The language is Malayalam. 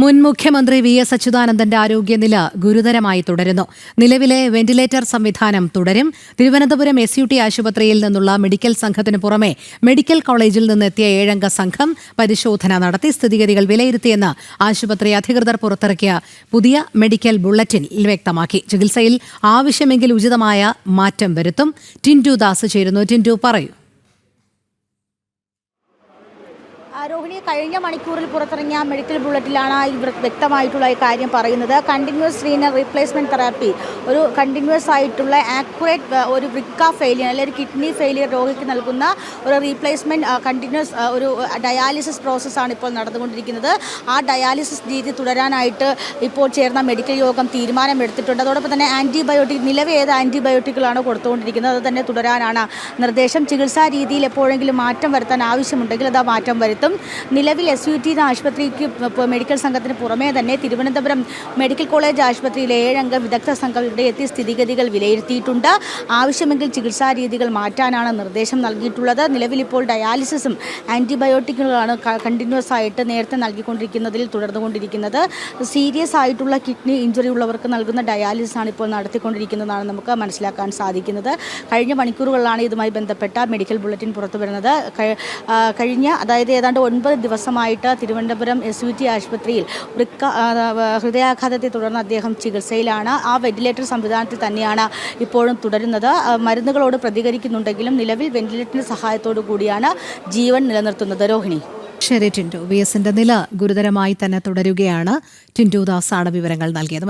മുൻ മുഖ്യമന്ത്രി വി.എസ്. അച്യുതാനന്ദന്റെ ആരോഗ്യനില ഗുരുതരമായി തുടരുന്നു. നിലവിലെ വെന്റിലേറ്റർ സംവിധാനം തുടരും. തിരുവനന്തപുരം SUT ആശുപത്രിയിൽ നിന്നുള്ള മെഡിക്കൽ സംഘത്തിനു പുറമെ മെഡിക്കൽ കോളേജിൽ നിന്നെത്തിയ 7-അംഗ സംഘം പരിശോധന നടത്തി സ്ഥിതിഗതികൾ വിലയിരുത്തിയെന്ന് ആശുപത്രി അധികൃതർ പുറത്തിറക്കിയ പുതിയ മെഡിക്കൽ ബുള്ളറ്റിനിൽ വ്യക്തമാക്കി. ചികിത്സയിൽ ആവശ്യമെങ്കിൽ ഉചിതമായ മാറ്റം വരുത്തും. ടിൻഡു ദാസ് ചേരുന്നു. ടിൻഡു, പറയൂ. രോഹിണി, കഴിഞ്ഞ മണിക്കൂറിൽ പുറത്തിറങ്ങിയ മെഡിക്കൽ ബുള്ളറ്റിലാണ് വ്യക്തമായിട്ടുള്ള ഈ കാര്യം പറയുന്നത്. കണ്ടിന്യൂസ് റീനൽ റീപ്ലേസ്മെൻറ്റ് തെറാപ്പി, ഒരു കണ്ടിന്യൂസ് ആയിട്ടുള്ള ആക്യുറേറ്റ് ഒരു വൃക്ക ഫെയിലിയർ അല്ലെങ്കിൽ ഒരു കിഡ്നി ഫെയിലിയർ രോഗിക്ക് നൽകുന്ന ഒരു റീപ്ലേസ്മെൻറ്റ് കണ്ടിന്യൂസ് ഒരു ഡയാലിസിസ് പ്രോസസ്സാണ് ഇപ്പോൾ നടന്നുകൊണ്ടിരിക്കുന്നത്. ആ ഡയാലിസിസ് രീതി തുടരാനായിട്ട് ഇപ്പോൾ ചേർന്ന മെഡിക്കൽ യോഗം തീരുമാനമെടുത്തിട്ടുണ്ട്. അതോടൊപ്പം തന്നെ നിലവിൽ ഏത് ആൻറ്റിബയോട്ടിക്കുകളാണ് കൊടുത്തുകൊണ്ടിരിക്കുന്നത് അത് തന്നെ തുടരാനാണ് നിർദ്ദേശം. ചികിത്സാ രീതിയിൽ എപ്പോഴെങ്കിലും മാറ്റം വരുത്താൻ ആവശ്യമുണ്ടെങ്കിൽ അത് മാറ്റം വരുത്തും. നിലവിൽ SUT ആശുപത്രിക്ക് മെഡിക്കൽ സംഘത്തിന് പുറമേ തന്നെ തിരുവനന്തപുരം മെഡിക്കൽ കോളേജ് ആശുപത്രിയിലെ 7-അംഗ വിദഗ്ധ സംഘം ഇവിടെ എത്തി സ്ഥിതിഗതികൾ വിലയിരുത്തിയിട്ടുണ്ട്. ആവശ്യമെങ്കിൽ ചികിത്സാ രീതികൾ മാറ്റാനാണ് നിർദ്ദേശം നൽകിയിട്ടുള്ളത്. നിലവിലിപ്പോൾ ഡയാലിസിസും ആൻറ്റിബയോട്ടിക്കുകളാണ് കണ്ടിന്യൂസ് ആയിട്ട് നേരത്തെ നൽകിക്കൊണ്ടിരിക്കുന്നതിൽ തുടർന്നുകൊണ്ടിരിക്കുന്നത്. സീരിയസ് ആയിട്ടുള്ള കിഡ്നി ഇഞ്ചുറി ഉള്ളവർക്ക് നൽകുന്ന ഡയാലിസിസാണ് ഇപ്പോൾ നടത്തിക്കൊണ്ടിരിക്കുന്നതാണ് നമുക്ക് മനസ്സിലാക്കാൻ സാധിക്കുന്നത്. കഴിഞ്ഞ മണിക്കൂറുകളിലാണ് ഇതുമായി ബന്ധപ്പെട്ട മെഡിക്കൽ ബുള്ളറ്റിൻ പുറത്തു വരുന്നത്. അതായത് ഏതാണ്ട് 9 ദിവസമായിട്ട് തിരുവനന്തപുരം SUT ആശുപത്രിയിൽ ഹൃദയാഘാതത്തെ തുടർന്ന് അദ്ദേഹം ചികിത്സയിലാണ്. ആ വെന്റിലേറ്റർ സംവിധാനത്തിൽ തന്നെയാണ് ഇപ്പോഴും തുടരുന്നത്. മരുന്നുകളോട് പ്രതികരിക്കുന്നുണ്ടെങ്കിലും നിലവിൽ വെന്റിലേറ്ററിൻ്റെ സഹായത്തോടു കൂടിയാണ് ജീവൻ നിലനിർത്തുന്നത്. രോഹിണി. ശരി ടിൻഡു, VSന്റെ നില ഗുരുതരമായി തന്നെ തുടരുകയാണ്. ടിൻഡു ദാസാണ് വിവരങ്ങൾ നൽകിയത്.